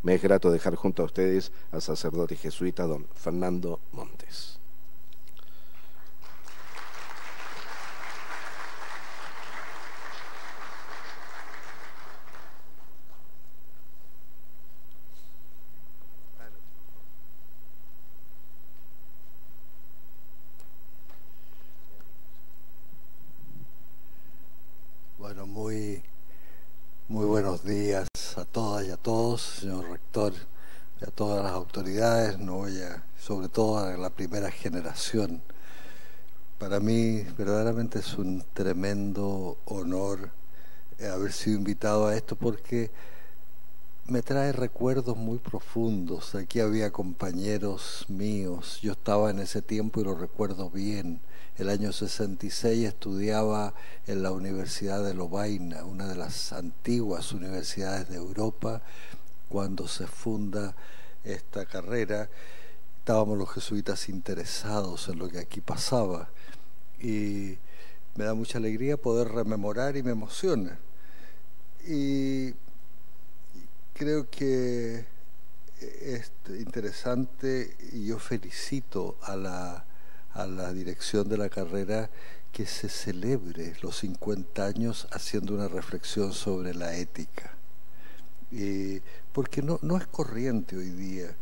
Me es grato dejar junto a ustedes al sacerdote jesuita don Fernando Montes. Bueno, muy buenos días a todas y a todos, señor rector, y a todas las autoridades, sobre todo a la primera generación. Para mí verdaderamente es un tremendo honor haber sido invitado a esto porque me trae recuerdos muy profundos. Aquí había compañeros míos, yo estaba en ese tiempo y lo recuerdo bien. El año 66 estudiaba en la Universidad de Lovaina, una de las antiguas universidades de Europa, cuando se funda esta carrera. Estábamos los jesuitas interesados en lo que aquí pasaba y me da mucha alegría poder rememorar y me emociona. Y creo que es interesante y yo felicito a la dirección de la carrera que se celebre los 50 años haciendo una reflexión sobre la ética. Porque no es corriente hoy día.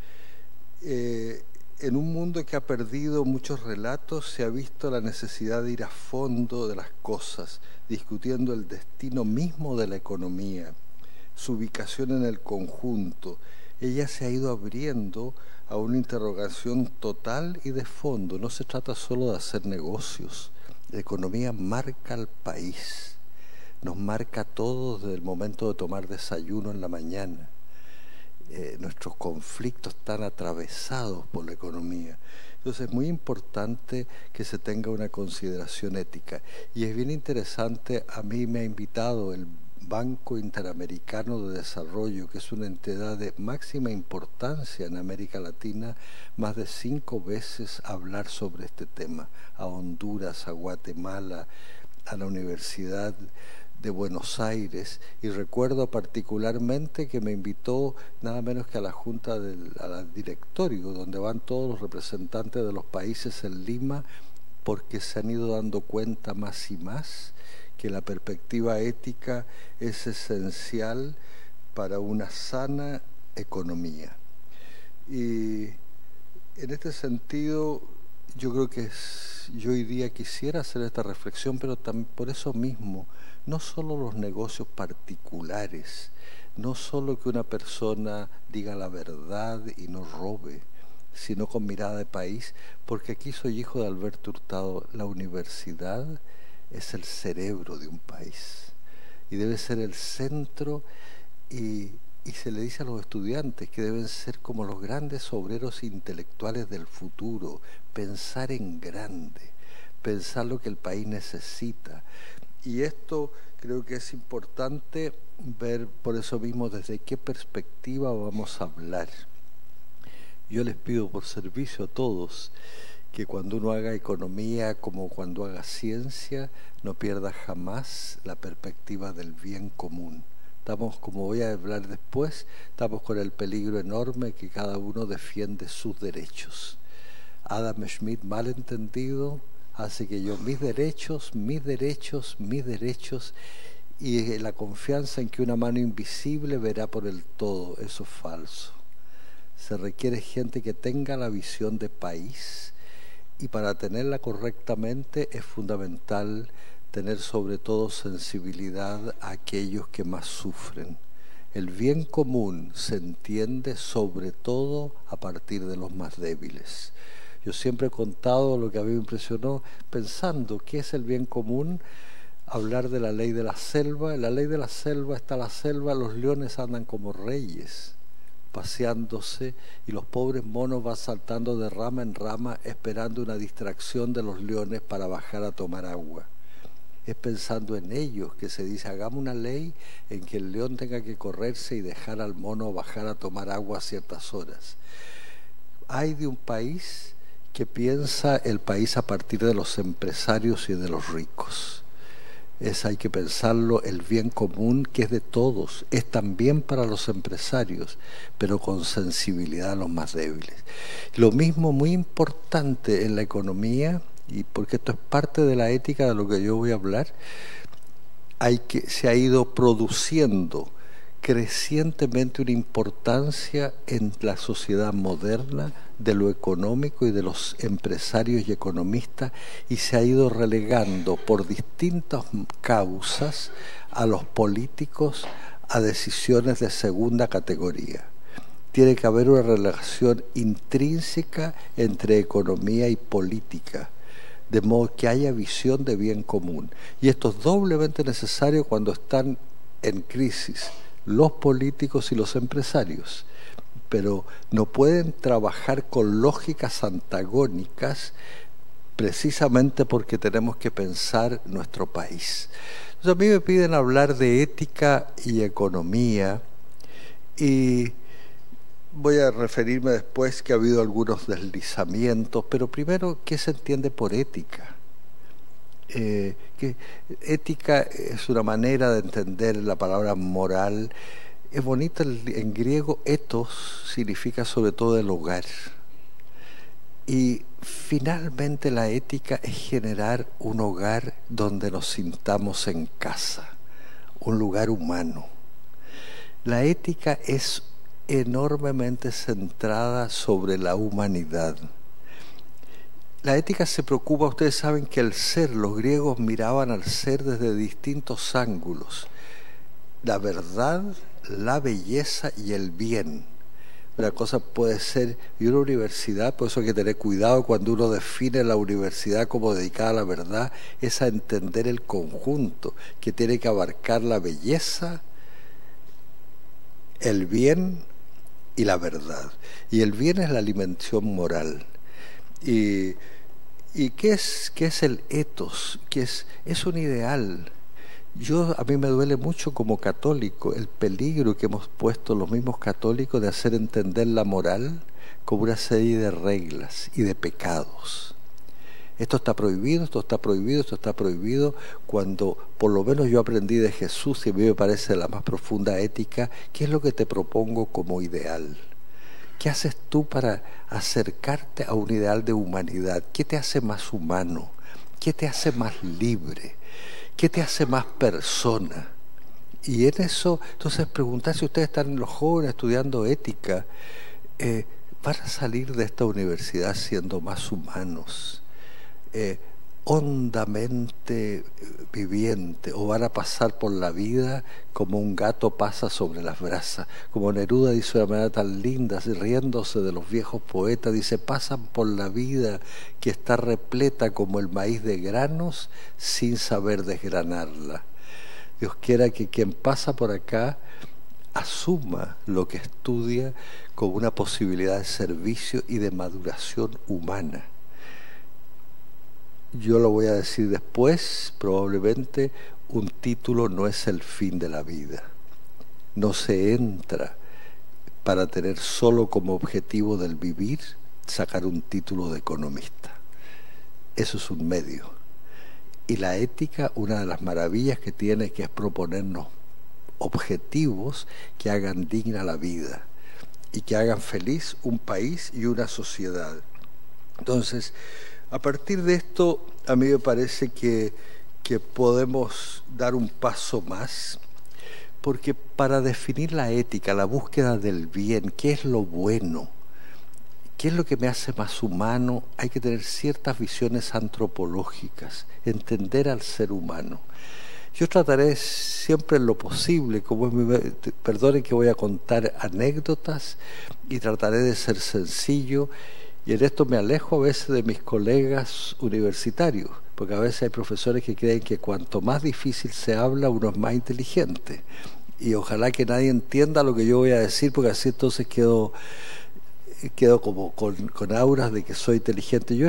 En un mundo que ha perdido muchos relatos, se ha visto la necesidad de ir a fondo de las cosas, discutiendo el destino mismo de la economía, su ubicación en el conjunto. Ella se ha ido abriendo a una interrogación total y de fondo. No se trata solo de hacer negocios. La economía marca al país, nos marca a todos desde el momento de tomar desayuno en la mañana. Nuestros conflictos están atravesados por la economía. Entonces es muy importante que se tenga una consideración ética. Y es bien interesante, a mí me ha invitado el Banco Interamericano de Desarrollo, que es una entidad de máxima importancia en América Latina, más de 5 veces a hablar sobre este tema, a Honduras, a Guatemala, a la Universidad de Buenos Aires, y recuerdo particularmente que me invitó nada menos que a la Junta al directorio, donde van todos los representantes de los países en Lima, porque se han ido dando cuenta más y más que la perspectiva ética es esencial para una sana economía. Y en este sentido, yo creo que yo hoy día quisiera hacer esta reflexión, pero también por eso mismo, no solo los negocios particulares, no solo que una persona diga la verdad y no robe, sino con mirada de país, porque aquí soy hijo de Alberto Hurtado. La universidad es el cerebro de un país y debe ser el centro, y se le dice a los estudiantes que deben ser como los grandes obreros intelectuales del futuro, pensar en grande, pensar lo que el país necesita. Y esto creo que es importante ver por eso mismo desde qué perspectiva vamos a hablar. Yo les pido por servicio a todos que cuando uno haga economía como cuando haga ciencia, no pierda jamás la perspectiva del bien común. Estamos, como voy a hablar después, estamos con el peligro enorme que cada uno defiende sus derechos. Adam Smith, mal entendido, hace que yo mis derechos, y la confianza en que una mano invisible verá por el todo. Eso es falso. Se requiere gente que tenga la visión de país, y para tenerla correctamente es fundamental tener sobre todo sensibilidad a aquellos que más sufren. El bien común se entiende sobre todo a partir de los más débiles. Yo siempre he contado lo que a mí me impresionó pensando qué es el bien común. Hablar de la ley de la selva. En la ley de la selva está la selva, los leones andan como reyes paseándose y los pobres monos van saltando de rama en rama esperando una distracción de los leones para bajar a tomar agua. Es pensando en ellos que se dice, hagamos una ley en que el león tenga que correrse y dejar al mono bajar a tomar agua a ciertas horas. Hay de un país que piensa el país a partir de los empresarios y de los ricos. hay que pensarlo, el bien común que es de todos, es también para los empresarios, pero con sensibilidad a los más débiles. Lo mismo muy importante en la economía, y porque esto es parte de la ética de lo que yo voy a hablar, se ha ido produciendo crecientemente una importancia en la sociedad moderna de lo económico y de los empresarios y economistas, y se ha ido relegando por distintas causas a los políticos a decisiones de segunda categoría. Tiene que haber una relación intrínseca entre economía y política, de modo que haya visión de bien común. Y esto es doblemente necesario cuando están en crisis los políticos y los empresarios, pero no pueden trabajar con lógicas antagónicas precisamente porque tenemos que pensar nuestro país. Entonces a mí me piden hablar de ética y economía, y voy a referirme después que ha habido algunos deslizamientos, pero primero, ¿qué se entiende por ética? Que ética es una manera de entender la palabra moral. Es bonita en griego, ethos significa sobre todo el hogar. Y finalmente la ética es generar un hogar donde nos sintamos en casa, un lugar humano. La ética es enormemente centrada sobre la humanidad. La ética se preocupa, ustedes saben que el ser, los griegos miraban al ser desde distintos ángulos: la verdad, la belleza y el bien. Una cosa puede ser, y una universidad, por eso hay que tener cuidado cuando uno define la universidad como dedicada a la verdad, es a entender el conjunto, que tiene que abarcar la belleza, el bien y la verdad. Y el bien es la dimensión moral. ¿Y qué es el ethos? Es un ideal. A mí me duele mucho como católico el peligro que hemos puesto los mismos católicos de hacer entender la moral como una serie de reglas y de pecados. Esto está prohibido, esto está prohibido, esto está prohibido, cuando por lo menos yo aprendí de Jesús, y a mí me parece la más profunda ética, ¿qué es lo que te propongo como ideal? ¿Qué haces tú para acercarte a un ideal de humanidad? ¿Qué te hace más humano? ¿Qué te hace más libre? ¿Qué te hace más persona? Y en eso, entonces preguntar si ustedes están, los jóvenes, estudiando ética, van a salir de esta universidad siendo más humanos, hondamente viviente, o van a pasar por la vida como un gato pasa sobre las brasas. Como Neruda dice de una manera tan linda, riéndose de los viejos poetas, dice: pasan por la vida que está repleta como el maíz de granos sin saber desgranarla. Dios quiera que quien pasa por acá asuma lo que estudia como una posibilidad de servicio y de maduración humana. Yo lo voy a decir después, probablemente un título no es el fin de la vida. No se entra para tener solo como objetivo del vivir sacar un título de economista. Eso es un medio. Y la ética, una de las maravillas que tiene, que es proponernos objetivos que hagan digna la vida y que hagan feliz un país y una sociedad. Entonces, a partir de esto, a mí me parece que podemos dar un paso más, porque para definir la ética, la búsqueda del bien, qué es lo bueno, qué es lo que me hace más humano, hay que tener ciertas visiones antropológicas, entender al ser humano. Yo trataré siempre en lo posible, perdonen que voy a contar anécdotas, y trataré de ser sencillo. Y en esto me alejo a veces de mis colegas universitarios, porque a veces hay profesores que creen que cuanto más difícil se habla, uno es más inteligente. Y ojalá que nadie entienda lo que yo voy a decir, porque así entonces quedo como con auras de que soy inteligente. Yo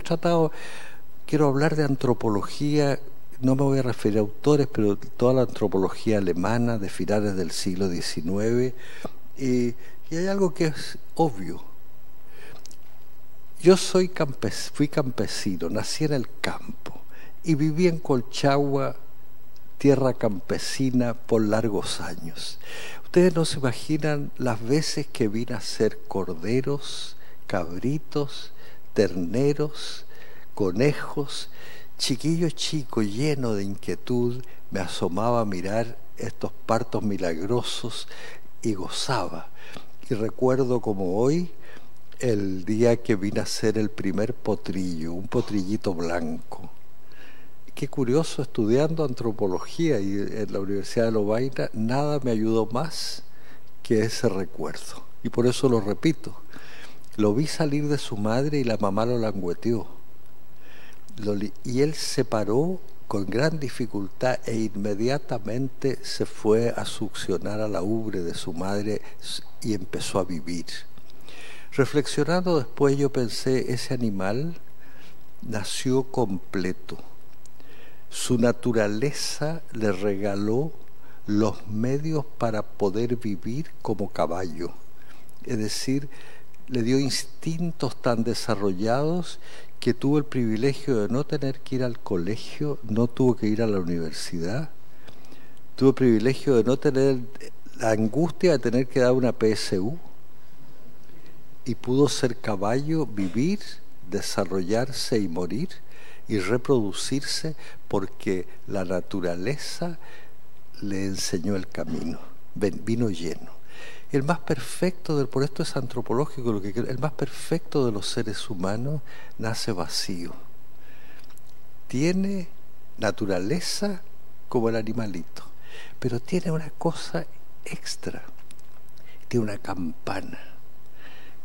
quiero hablar de antropología, no me voy a referir a autores, pero toda la antropología alemana de finales del siglo XIX. Y hay algo que es obvio. Yo fui campesino, nací en el campo y viví en Colchagua tierra campesina por largos años. Ustedes no se imaginan las veces que vine a hacer corderos, cabritos, terneros, conejos, chiquillos chicos, lleno de inquietud, me asomaba a mirar estos partos milagrosos y gozaba. Y recuerdo como hoy el día que vine a hacer el primer potrillo, un potrillito blanco. Qué curioso, estudiando antropología y en la Universidad de Lovaina, nada me ayudó más que ese recuerdo. Y por eso lo repito. Lo vi salir de su madre y la mamá lo langueteó. Y él se paró con gran dificultad e inmediatamente se fue a succionar a la ubre de su madre y empezó a vivir. Reflexionando después yo pensé, ese animal nació completo. Su naturaleza le regaló los medios para poder vivir como caballo. Es decir, le dio instintos tan desarrollados que tuvo el privilegio de no tener que ir al colegio, no tuvo que ir a la universidad, tuvo el privilegio de no tener la angustia de tener que dar una PSU y pudo ser caballo, vivir, desarrollarse y morir y reproducirse porque la naturaleza le enseñó el camino, vino lleno. El más perfecto, por esto es antropológico, el más perfecto de los seres humanos nace vacío. Tiene naturaleza como el animalito, pero tiene una cosa extra, tiene una campana,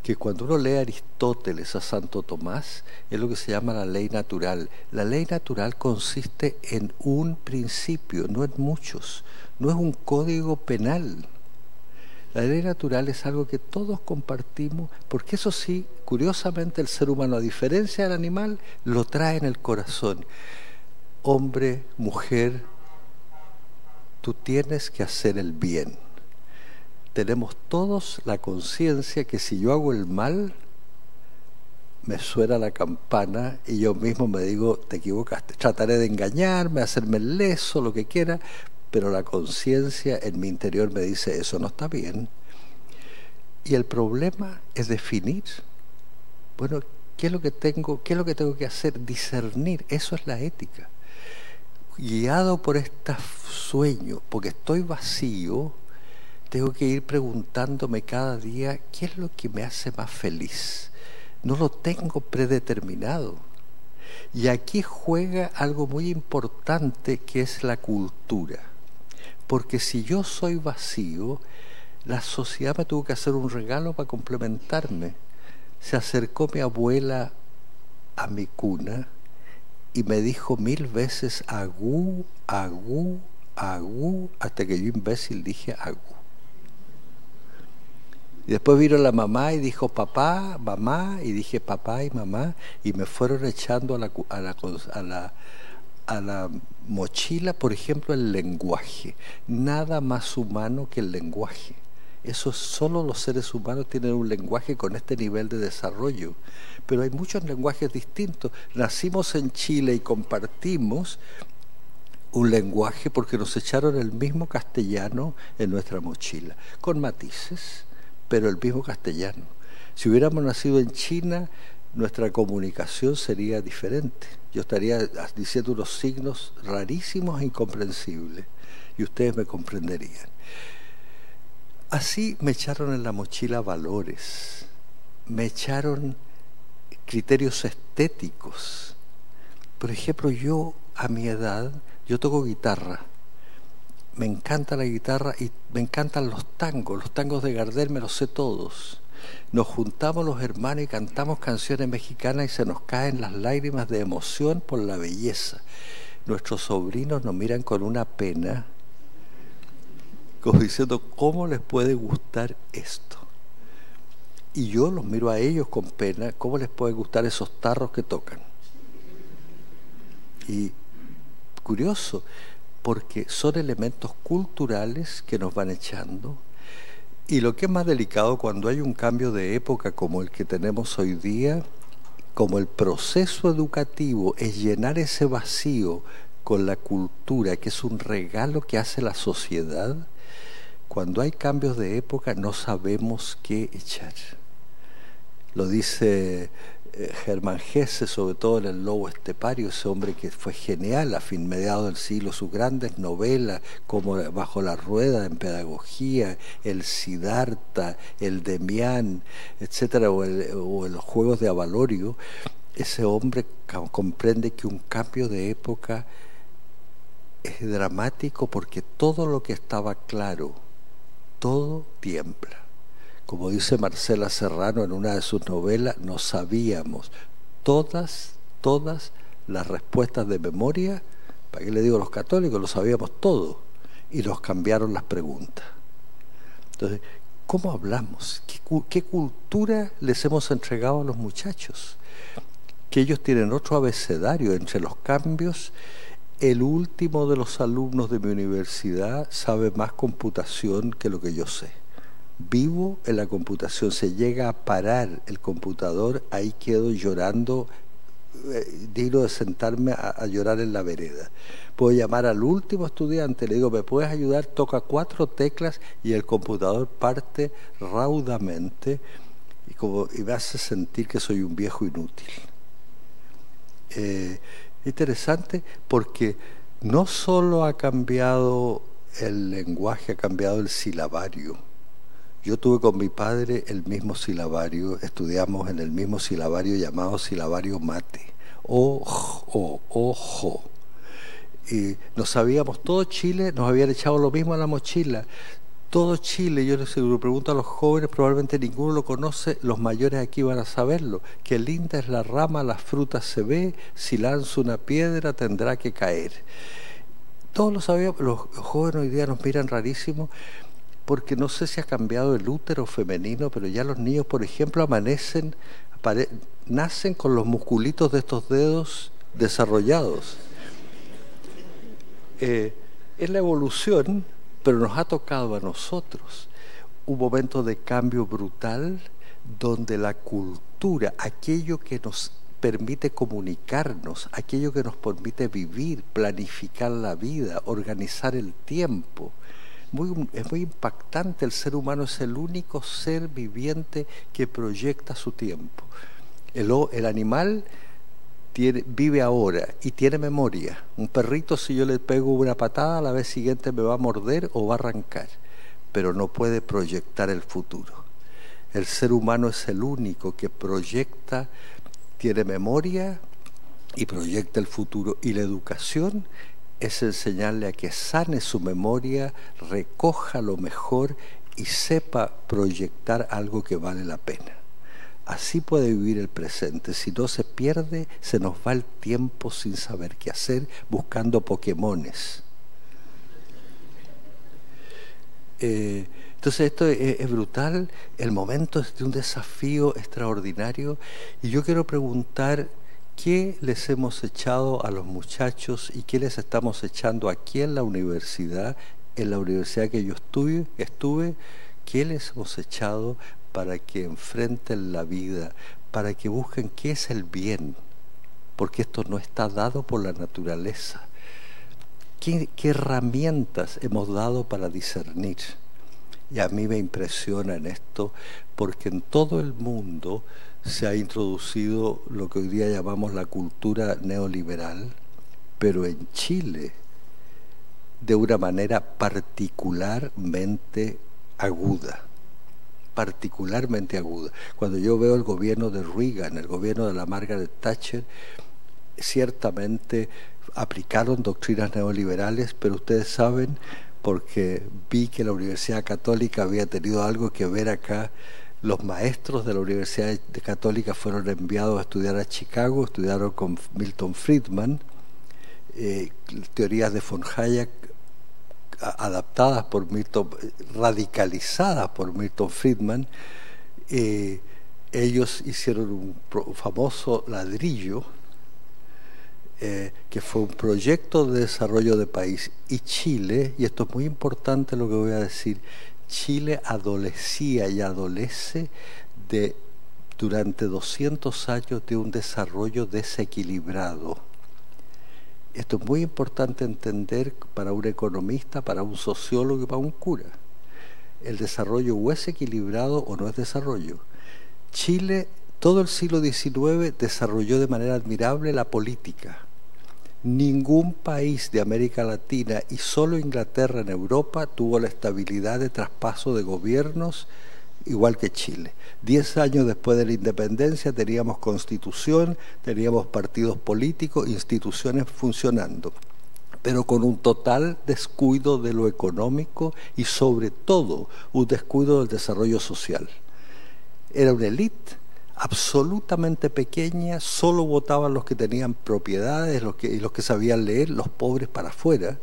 que cuando uno lee a Aristóteles, a Santo Tomás, es lo que se llama la ley natural. La ley natural consiste en un principio, no en muchos, no es un código penal. La ley natural es algo que todos compartimos, porque eso sí, curiosamente el ser humano, a diferencia del animal, lo trae en el corazón. Hombre, mujer, tú tienes que hacer el bien. Tenemos todos la conciencia que si yo hago el mal, me suena la campana y yo mismo me digo, te equivocaste. Trataré de engañarme, hacerme el leso, lo que quiera, pero la conciencia en mi interior me dice, eso no está bien. Y el problema es definir. Bueno, ¿qué es lo que tengo que hacer? Discernir, eso es la ética. Guiado por este sueño, porque estoy vacío, tengo que ir preguntándome cada día qué es lo que me hace más feliz. No lo tengo predeterminado. Y aquí juega algo muy importante que es la cultura. Porque si yo soy vacío, la sociedad me tuvo que hacer un regalo para complementarme. Se acercó mi abuela a mi cuna y me dijo 1000 veces agú, agú, agú, hasta que yo imbécil dije agú. Y después vino la mamá y dijo papá, mamá, y dije papá y mamá, y me fueron echando a la mochila, por ejemplo, el lenguaje. Nada más humano que el lenguaje. Eso solo los seres humanos tienen un lenguaje con este nivel de desarrollo. Pero hay muchos lenguajes distintos. Nacimos en Chile y compartimos un lenguaje porque nos echaron el mismo castellano en nuestra mochila, con matices, pero el mismo castellano. Si hubiéramos nacido en China, nuestra comunicación sería diferente. Yo estaría diciendo unos signos rarísimos e incomprensibles, y ustedes me comprenderían. Así me echaron en la mochila valores, me echaron criterios estéticos. Por ejemplo, yo a mi edad, yo toco guitarra. Me encanta la guitarra y me encantan los tangos de Gardel me los sé todos. Nos juntamos los hermanos y cantamos canciones mexicanas y se nos caen las lágrimas de emoción por la belleza. Nuestros sobrinos nos miran con una pena, como diciendo, ¿cómo les puede gustar esto? Y yo los miro a ellos con pena, ¿cómo les puede gustar esos tarros que tocan? Y curioso, porque son elementos culturales que nos van echando. Y lo que es más delicado cuando hay un cambio de época como el que tenemos hoy día, como el proceso educativo es llenar ese vacío con la cultura, que es un regalo que hace la sociedad, cuando hay cambios de época no sabemos qué echar. Lo dice Germán Hesse, sobre todo en El Lobo Estepario, ese hombre que fue genial a mediados del siglo, sus grandes novelas como Bajo la Rueda en Pedagogía, el Siddhartha, el Demián, etcétera, o los Juegos de Avalorio. Ese hombre comprende que un cambio de época es dramático porque todo lo que estaba claro, todo tiembla. Como dice Marcela Serrano en una de sus novelas, no sabíamos todas las respuestas de memoria. ¿Para qué le digo a los católicos? Lo sabíamos todo y nos cambiaron las preguntas. Entonces, ¿cómo hablamos? ¿Qué cultura les hemos entregado a los muchachos? Que ellos tienen otro abecedario entre los cambios. El último de los alumnos de mi universidad sabe más computación que lo que yo sé. Vivo en la computación, se llega a parar el computador, ahí quedo llorando, digno de sentarme a llorar en la vereda. Puedo llamar al último estudiante, le digo, ¿me puedes ayudar? Toca 4 teclas y el computador parte raudamente y me hace sentir que soy un viejo inútil. Interesante porque no solo ha cambiado el lenguaje, ha cambiado el silabario. Yo tuve con mi padre el mismo silabario, estudiamos en el mismo silabario llamado silabario mate, ojo. Y nos sabíamos, todo Chile, nos habían echado lo mismo a la mochila. Todo Chile, yo se lo pregunto a los jóvenes, probablemente ninguno lo conoce, los mayores aquí van a saberlo. Qué linda es la rama, las frutas se ve, si lanzo una piedra tendrá que caer. Todos lo sabíamos, los jóvenes hoy día nos miran rarísimo, porque no sé si ha cambiado el útero femenino, pero ya los niños, por ejemplo, nacen con los musculitos de estos dedos desarrollados. Es la evolución, pero nos ha tocado a nosotros un momento de cambio brutal donde la cultura, aquello que nos permite comunicarnos, aquello que nos permite vivir, planificar la vida, organizar el tiempo, es muy impactante. El ser humano es el único ser viviente que proyecta su tiempo. El animal vive ahora y tiene memoria. Un perrito, si yo le pego una patada, a la vez siguiente me va a morder o va a arrancar, pero no puede proyectar el futuro. El ser humano es el único que proyecta, tiene memoria y proyecta el futuro. Y la educación es enseñarle a que sane su memoria, recoja lo mejor y sepa proyectar algo que vale la pena. Así puede vivir el presente. Si no se pierde, se nos va el tiempo sin saber qué hacer, buscando Pokémones. Entonces esto es brutal, el momento es de un desafío extraordinario y yo quiero preguntar qué les hemos echado a los muchachos y qué les estamos echando aquí en la universidad que yo estuve, qué les hemos echado para que enfrenten la vida, para que busquen qué es el bien, porque esto no está dado por la naturaleza. ¿Qué herramientas hemos dado para discernir? Y a mí me impresiona en esto, porque en todo el mundo se ha introducido lo que hoy día llamamos la cultura neoliberal, pero en Chile de una manera particularmente aguda. Cuando yo veo el gobierno de Reagan, el gobierno de la Margaret Thatcher, ciertamente aplicaron doctrinas neoliberales, pero ustedes saben, porque vi que la Universidad Católica había tenido algo que ver acá. Los maestros de la Universidad Católica fueron enviados a estudiar a Chicago, estudiaron con Milton Friedman, teorías de von Hayek adaptadas por Milton, radicalizadas por Milton Friedman. Ellos hicieron un famoso ladrillo, que fue un proyecto de desarrollo de país. Y Chile, y esto es muy importante lo que voy a decir, Chile adolecía y adolece durante 200 años de un desarrollo desequilibrado. Esto es muy importante entender para un economista, para un sociólogo y para un cura. El desarrollo o es equilibrado o no es desarrollo. Chile, todo el siglo XIX, desarrolló de manera admirable la política. Ningún país de América Latina y solo Inglaterra en Europa tuvo la estabilidad de traspaso de gobiernos igual que Chile. 10 años después de la independencia teníamos constitución, teníamos partidos políticos, instituciones funcionando, pero con un total descuido de lo económico y sobre todo un descuido del desarrollo social. Era una élite absolutamente pequeña, solo votaban los que tenían propiedades y los que sabían leer, los pobres para afuera.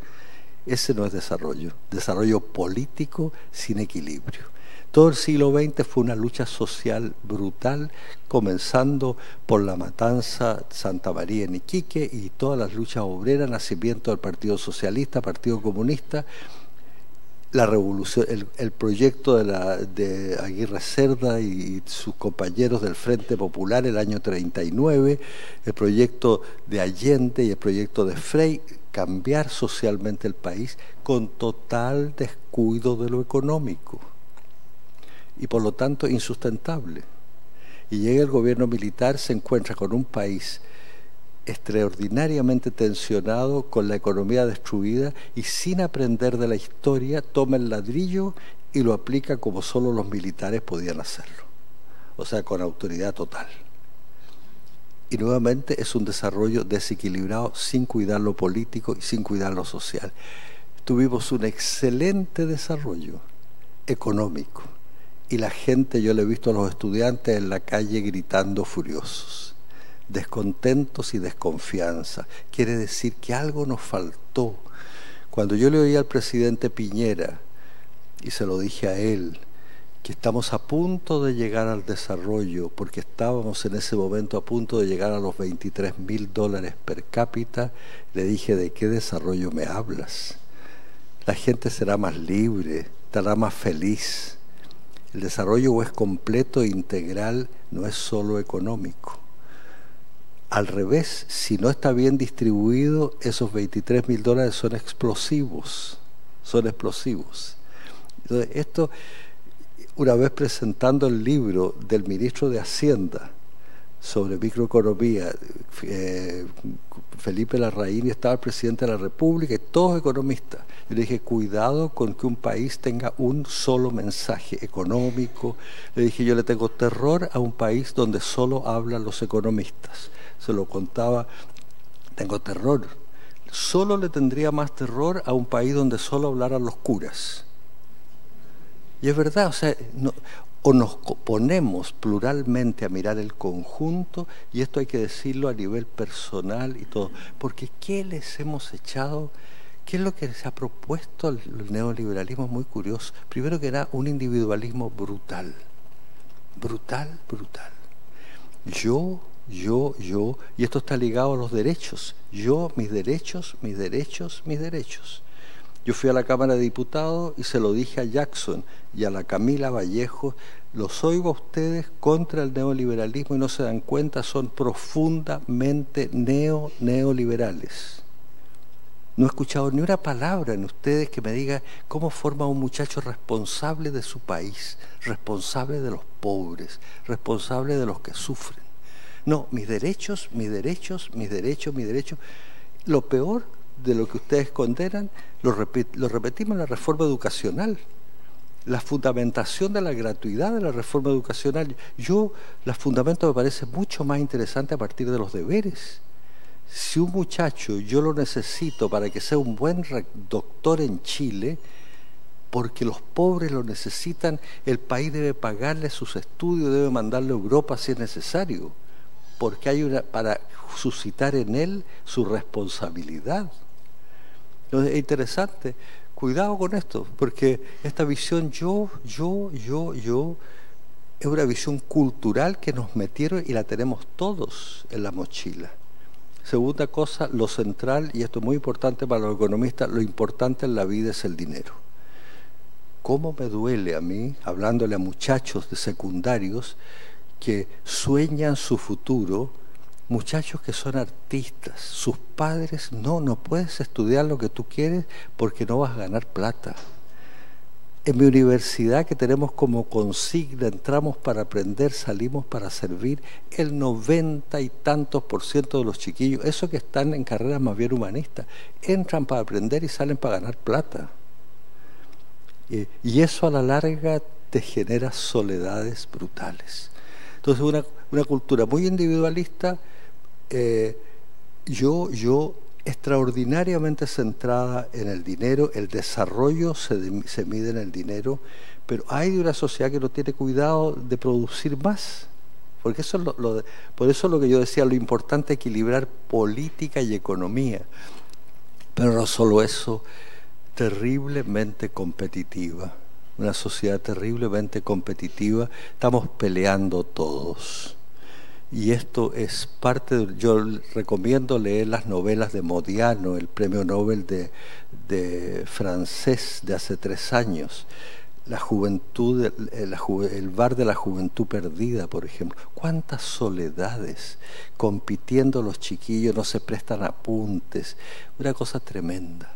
Ese no es desarrollo político sin equilibrio. Todo el siglo XX fue una lucha social brutal, comenzando por la matanza Santa María en Iquique y todas las luchas obreras, nacimiento del Partido Socialista, Partido Comunista, la revolución, el proyecto de Aguirre Cerda y sus compañeros del Frente Popular el año 39, el proyecto de Allende y el proyecto de Frei, cambiar socialmente el país con total descuido de lo económico y por lo tanto insustentable. Y llega el gobierno militar, se encuentra con un país extraordinariamente tensionado, con la economía destruida y sin aprender de la historia, toma el ladrillo y lo aplica como solo los militares podían hacerlo, o sea, con autoridad total. Y nuevamente es un desarrollo desequilibrado, sin cuidar lo político y sin cuidar lo social. Tuvimos un excelente desarrollo económico y la gente, yo le he visto a los estudiantes en la calle gritando furiosos, descontentos y desconfianza. Quiere decir que algo nos faltó. Cuando yo le oí al presidente Piñera, y se lo dije a él, que estamos a punto de llegar al desarrollo, porque estábamos en ese momento a punto de llegar a los $23.000 per cápita, le dije, ¿de qué desarrollo me hablas? La gente será más libre, estará más feliz. El desarrollo o es completo e integral, no es solo económico. Al revés, si no está bien distribuido, esos $23.000 son explosivos, Entonces, esto, una vez presentando el libro del ministro de Hacienda sobre microeconomía, Felipe Larraín, estaba el presidente de la República y todos economistas. Yo le dije, cuidado con que un país tenga un solo mensaje económico. Le dije, yo le tengo terror a un país donde solo hablan los economistas. Se lo contaba, tengo terror. Solo le tendría más terror a un país donde solo hablaran los curas. Y es verdad, o sea, o nos ponemos pluralmente a mirar el conjunto, y esto hay que decirlo a nivel personal y todo, porque ¿qué les hemos echado? ¿Qué es lo que se ha propuesto el neoliberalismo? Es muy curioso. Primero que era un individualismo brutal. Brutal. Yo, y esto está ligado a los derechos. Yo, mis derechos. Yo fui a la Cámara de Diputados y se lo dije a Jackson y a la Camila Vallejo, los oigo a ustedes contra el neoliberalismo y no se dan cuenta, son profundamente neoliberales. No he escuchado ni una palabra en ustedes que me diga cómo forma un muchacho responsable de su país, responsable de los pobres, responsable de los que sufren. No, mis derechos. Lo peor de lo que ustedes condenan, lo repetimos en la reforma educacional. La fundamentación de la gratuidad de la reforma educacional. La fundamento me parece mucho más interesante a partir de los deberes. Si un muchacho yo lo necesito para que sea un buen doctor en Chile, porque los pobres lo necesitan, el país debe pagarle sus estudios, debe mandarlo a Europa si es necesario, porque hay para suscitar en él su responsabilidad. Entonces es interesante, cuidado con esto, porque esta visión yo, es una visión cultural que nos metieron y la tenemos todos en la mochila. Segunda cosa, lo central, y esto es muy importante para los economistas, lo importante en la vida es el dinero. ¿Cómo me duele a mí, hablándole a muchachos de secundarios, que sueñan su futuro muchachos que son artistas, sus padres, no puedes estudiar lo que tú quieres porque no vas a ganar plata. En mi universidad, que tenemos como consigna, entramos para aprender, salimos para servir, el 90 y tantos % de los chiquillos, esos que están en carreras más bien humanistas, entran para aprender y salen para ganar plata. Y eso a la larga te genera soledades brutales. Entonces una cultura muy individualista, yo extraordinariamente centrada en el dinero, el desarrollo se mide en el dinero, pero hay de una sociedad que no tiene cuidado de producir más. Porque eso es por eso es lo que yo decía, lo importante es equilibrar política y economía. Pero no solo eso, terriblemente competitiva. Una sociedad terriblemente competitiva, estamos peleando todos. Y esto es parte yo recomiendo leer las novelas de Modiano, el premio Nobel de francés de hace 3 años. La juventud, el bar de la juventud perdida, por ejemplo. ¿Cuántas soledades? Compitiendo los chiquillos, no se prestan apuntes. Una cosa tremenda.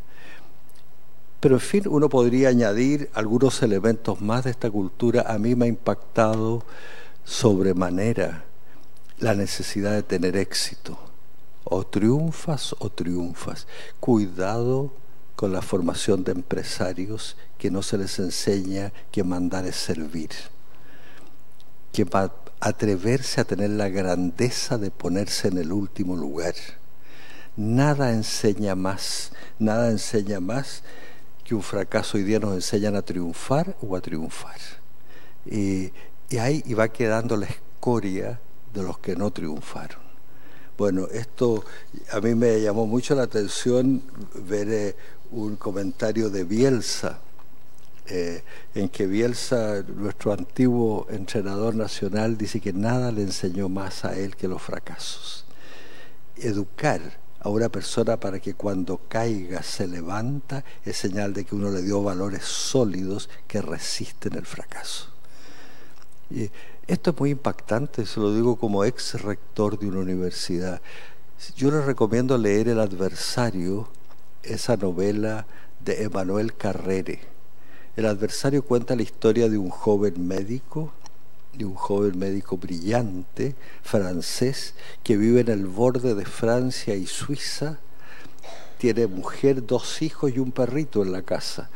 Pero en fin, uno podría añadir algunos elementos más de esta cultura. A mí me ha impactado sobremanera la necesidad de tener éxito. O triunfas o triunfas. Cuidado con la formación de empresarios que no se les enseña que mandar es servir. Que atreverse a tener la grandeza de ponerse en el último lugar. Nada enseña más que un fracaso. Hoy día nos enseñan a triunfar o a triunfar. Y ahí va quedando la escoria de los que no triunfaron. Bueno, esto a mí me llamó mucho la atención ver un comentario de Bielsa, en que Bielsa, nuestro antiguo entrenador nacional, dice que nada le enseñó más a él que los fracasos. Educar a una persona para que cuando caiga se levanta es señal de que uno le dio valores sólidos que resisten el fracaso. Y esto es muy impactante, se lo digo como ex rector de una universidad. Yo les recomiendo leer El adversario, esa novela de Emmanuel Carrere. El adversario cuenta la historia de un joven médico brillante, francés, que vive en el borde de Francia y Suiza. Tiene mujer, 2 hijos y un perrito en la casa.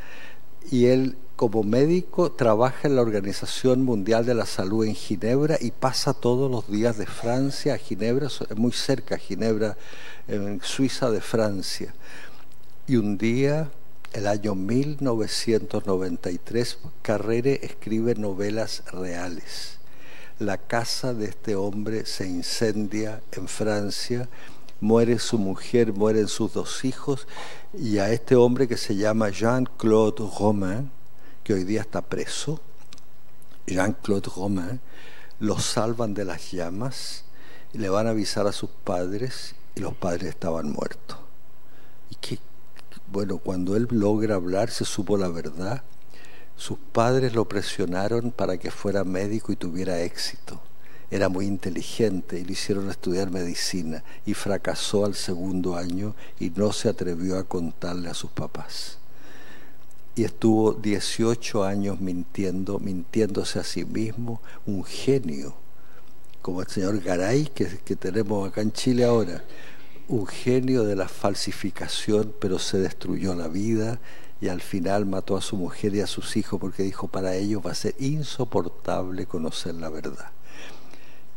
Y él, como médico, trabaja en la Organización Mundial de la Salud en Ginebra y pasa todos los días de Francia a Ginebra, muy cerca, Ginebra, en Suiza de Francia. Y un día, el año 1993, Carrere escribe novelas reales. La casa de este hombre se incendia en Francia, muere su mujer, mueren sus 2 hijos, y a este hombre que se llama Jean-Claude Romain, que hoy día está preso, Jean-Claude Romain, lo salvan de las llamas, y le van a avisar a sus padres, y los padres estaban muertos. Y bueno, cuando él logra hablar, se supo la verdad. Sus padres lo presionaron para que fuera médico y tuviera éxito. Era muy inteligente y le hicieron estudiar medicina y fracasó al 2.º año y no se atrevió a contarle a sus papás. Y estuvo 18 años mintiéndose a sí mismo, un genio, como el señor Garay que tenemos acá en Chile ahora. Un genio de la falsificación, pero se destruyó la vida y al final mató a su mujer y a sus hijos porque dijo, para ellos va a ser insoportable conocer la verdad.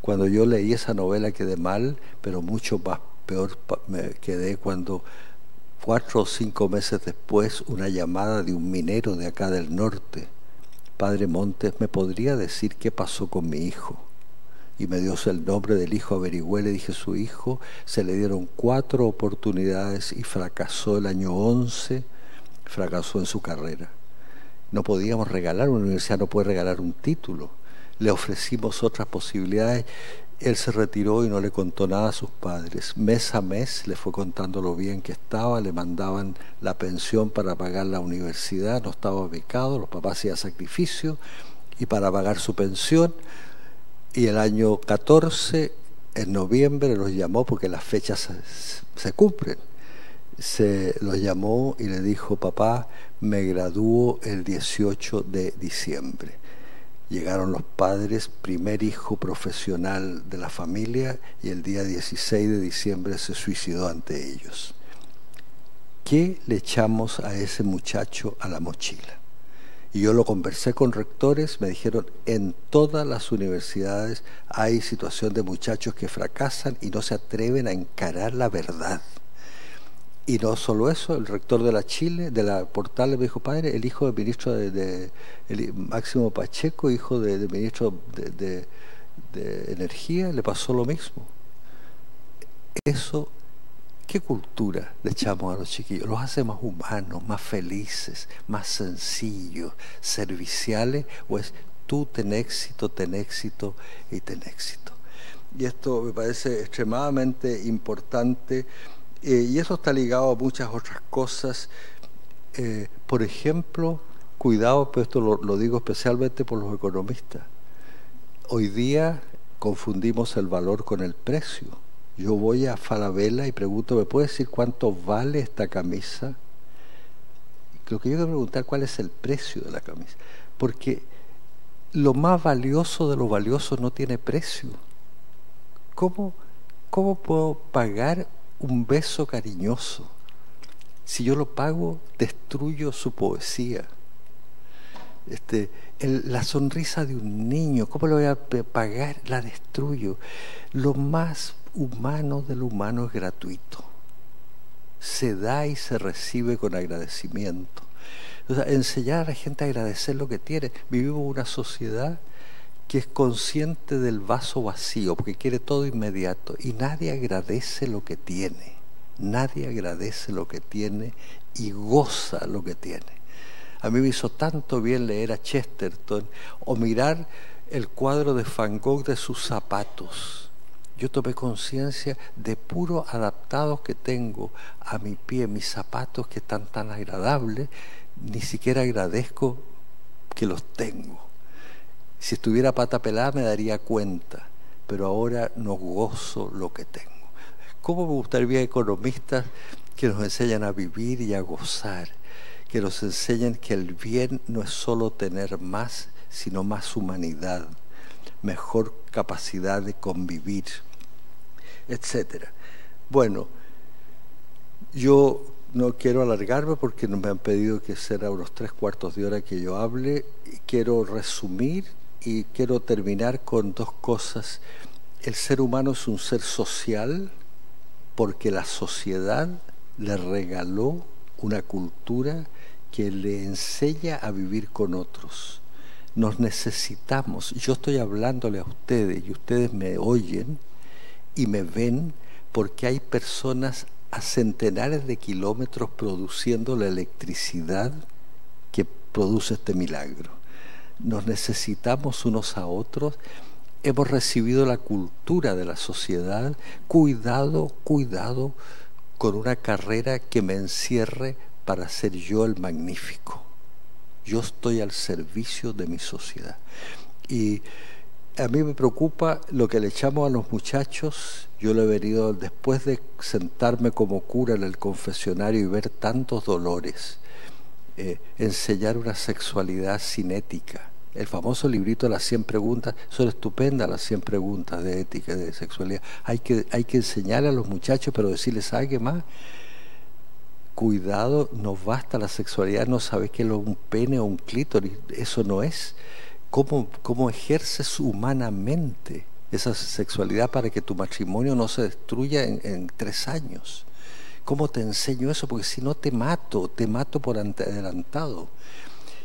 Cuando yo leí esa novela quedé mal, pero mucho más peor me quedé cuando 4 o 5 meses después una llamada de un minero de acá del norte. Padre Montes, ¿me podría decir qué pasó con mi hijo? Y me dio el nombre del hijo, averigüé, le dije, su hijo, se le dieron 4 oportunidades y fracasó el año 11, fracasó en su carrera. No podíamos regalar, una universidad no puede regalar un título. Le ofrecimos otras posibilidades, él se retiró y no le contó nada a sus padres. Mes a mes le fue contando lo bien que estaba, le mandaban la pensión para pagar la universidad, no estaba becado, los papás hacían sacrificio y para pagar su pensión. Y el año 14 En noviembre los llamó, porque las fechas se cumplen. Los llamó y le dijo: papá, me gradúo el 18 de diciembre. Llegaron los padres, primer hijo profesional de la familia, y el día 16 de diciembre se suicidó ante ellos. ¿Qué le echamos a ese muchacho a la mochila? Y yo lo conversé con rectores, me dijeron: en todas las universidades hay situación de muchachos que fracasan y no se atreven a encarar la verdad. Y no solo eso, el rector de la Chile, de la Portal, me dijo: padre, el hijo del ministro el Máximo Pacheco, hijo del ministro de Energía, le pasó lo mismo. Eso, ¿qué cultura le echamos a los chiquillos? Los hace más humanos, más felices, más sencillos, serviciales, o es tú ten éxito y ten éxito? Y esto me parece extremadamente importante. Y eso está ligado a muchas otras cosas. Por ejemplo, cuidado, pero esto lo digo especialmente por los economistas. Hoy día confundimos el valor con el precio. Yo voy a Falabella y pregunto: ¿me puede decir cuánto vale esta camisa? Lo que yo quiero preguntar: ¿cuál es el precio de la camisa? Porque lo más valioso de lo valioso no tiene precio. ¿Cómo puedo pagar un beso cariñoso? Si yo lo pago, destruyo su poesía. La sonrisa de un niño, ¿cómo lo voy a pagar? La destruyo. Lo más humano de lo humano es gratuito. Se da y se recibe con agradecimiento. O sea, enseñar a la gente a agradecer lo que tiene. Vivimos una sociedad que es consciente del vaso vacío, porque quiere todo inmediato, y nadie agradece lo que tiene. Nadie agradece lo que tiene y goza lo que tiene. A mí me hizo tanto bien leer a Chesterton o mirar el cuadro de Van Gogh de sus zapatos. Yo tomé conciencia de puros adaptados que tengo a mi pie, mis zapatos que están tan agradables, ni siquiera agradezco que los tengo. Si estuviera pata pelada me daría cuenta, pero ahora no gozo lo que tengo. ¿Cómo me gustaría economistas que nos enseñan a vivir y a gozar? Que nos enseñen que el bien no es solo tener más, sino más humanidad, mejor capacidad de convivir, etcétera. Bueno, yo no quiero alargarme porque me han pedido que será unos 3/4 de hora que yo hable. Quiero resumir y quiero terminar con dos cosas. El ser humano es un ser social porque la sociedad le regaló una cultura que le enseña a vivir con otros. Nos necesitamos. Yo estoy hablándole a ustedes y ustedes me oyen y me ven porque hay personas a centenares de kilómetros produciendo la electricidad que produce este milagro. Nos necesitamos unos a otros. Hemos recibido la cultura de la sociedad. Cuidado con una carrera que me encierre para ser yo el magnífico. Yo estoy al servicio de mi sociedad. Y a mí me preocupa lo que le echamos a los muchachos. Yo lo he venido, después de sentarme como cura en el confesionario y ver tantos dolores, enseñar una sexualidad sin ética. El famoso librito de las 100 preguntas, son estupendas las 100 preguntas de ética, de sexualidad. Hay que enseñar a los muchachos, pero decirles: ¿sabe qué más? Cuidado, no basta la sexualidad, no sabes qué es un pene o un clítoris, eso no es. ¿Cómo ejerces humanamente esa sexualidad para que tu matrimonio no se destruya en 3 años? ¿Cómo te enseño eso? Porque si no te mato por adelantado.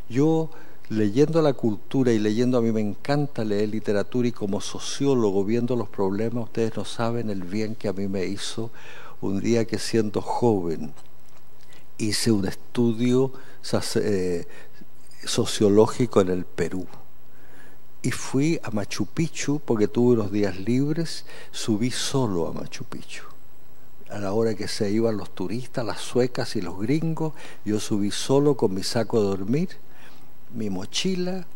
Yo, leyendo la cultura y leyendo, a mí me encanta leer literatura, y como sociólogo, viendo los problemas, ustedes no saben el bien que a mí me hizo un día que, siendo joven, hice un estudio sociológico en el Perú. Y fui a Machu Picchu porque tuve unos días libres, subí solo a Machu Picchu. A la hora que se iban los turistas, las suecas y los gringos, yo subí solo con mi saco de dormir, mi mochila,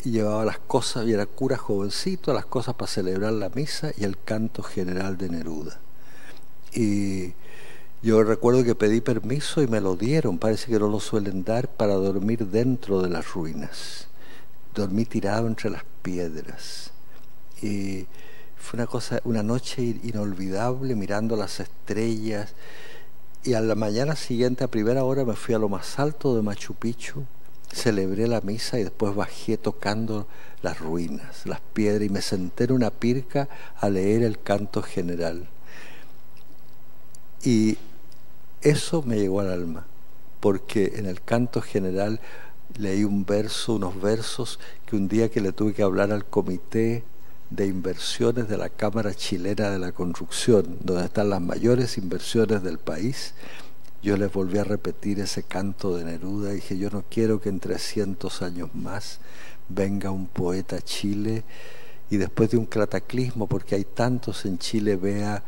y llevaba las cosas, y era cura jovencito, las cosas para celebrar la misa y el canto general de Neruda. Y yo recuerdo que pedí permiso y me lo dieron, parece que no lo suelen dar, para dormir dentro de las ruinas. Dormí tirado entre las piedras. Y fue una noche inolvidable, mirando las estrellas. Y a la mañana siguiente, a primera hora, me fui a lo más alto de Machu Picchu, celebré la misa y después bajé tocando las ruinas, las piedras, y me senté en una pirca a leer el canto general. Y eso me llegó al alma, porque en el canto general leí unos versos que un día que le tuve que hablar al comité de inversiones de la Cámara Chilena de la Construcción, donde están las mayores inversiones del país, yo les volví a repetir ese canto de Neruda y dije, yo no quiero que en 300 años más venga un poeta a Chile y después de un cataclismo, porque hay tantos en Chile, vea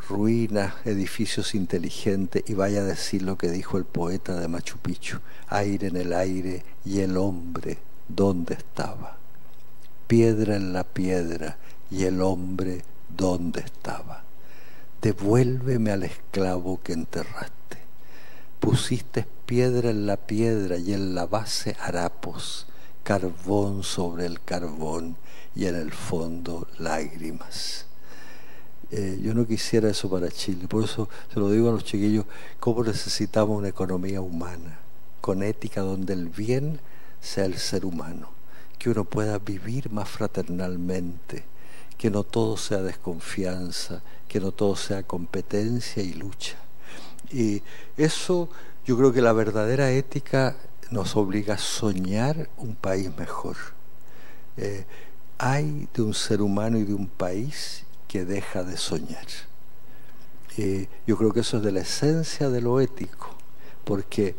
ruinas, edificios inteligentes y vaya a decir lo que dijo el poeta de Machu Picchu: aire en el aire y el hombre, ¿dónde estaba? Piedra en la piedra y el hombre, ¿dónde estaba? Devuélveme al esclavo que enterraste. Pusiste piedra en la piedra y en la base harapos, carbón sobre el carbón y en el fondo lágrimas. Yo no quisiera eso para Chile, por eso se lo digo a los chiquillos, cómo necesitamos una economía humana, con ética, donde el bien sea el ser humano, que uno pueda vivir más fraternalmente, que no todo sea desconfianza, que no todo sea competencia y lucha. Y eso, yo creo que la verdadera ética nos obliga a soñar un país mejor. Hay de un ser humano y de un país que deja de soñar. Yo creo que eso es de la esencia de lo ético, porque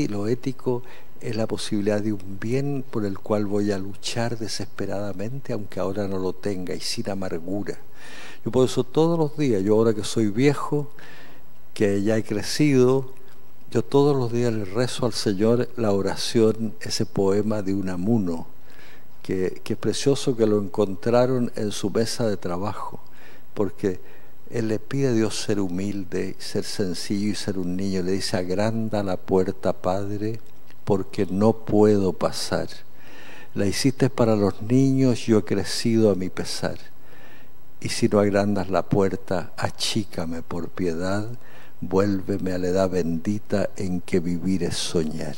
lo ético es la posibilidad de un bien por el cual voy a luchar desesperadamente, aunque ahora no lo tenga, y sin amargura. Yo por eso todos los días, yo ahora que soy viejo, que ya he crecido, yo todos los días le rezo al Señor la oración, ese poema de Unamuno, que es precioso, que lo encontraron en su mesa de trabajo, porque él le pide a Dios ser humilde, ser sencillo y ser un niño. Le dice: agranda la puerta, Padre, porque no puedo pasar. La hiciste para los niños, yo he crecido a mi pesar. Y si no agrandas la puerta, achícame por piedad, vuélveme a la edad bendita en que vivir es soñar.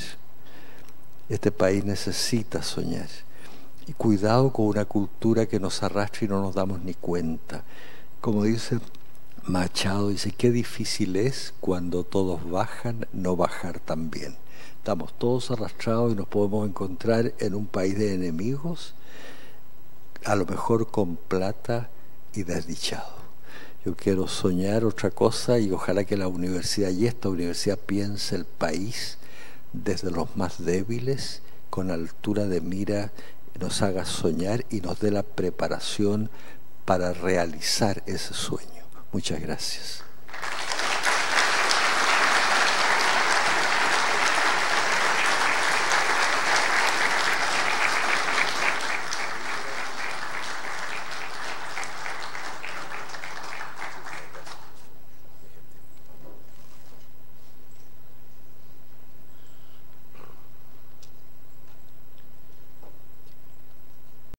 Este país necesita soñar. Y cuidado con una cultura que nos arrastra y no nos damos ni cuenta. Como dice Machado, dice, qué difícil es cuando todos bajan, no bajar también. Estamos todos arrastrados y nos podemos encontrar en un país de enemigos, a lo mejor con plata y desdichado. Yo quiero soñar otra cosa y ojalá que la universidad y esta universidad piense el país desde los más débiles, con altura de mira, nos haga soñar y nos dé la preparación para realizar ese sueño. Muchas gracias.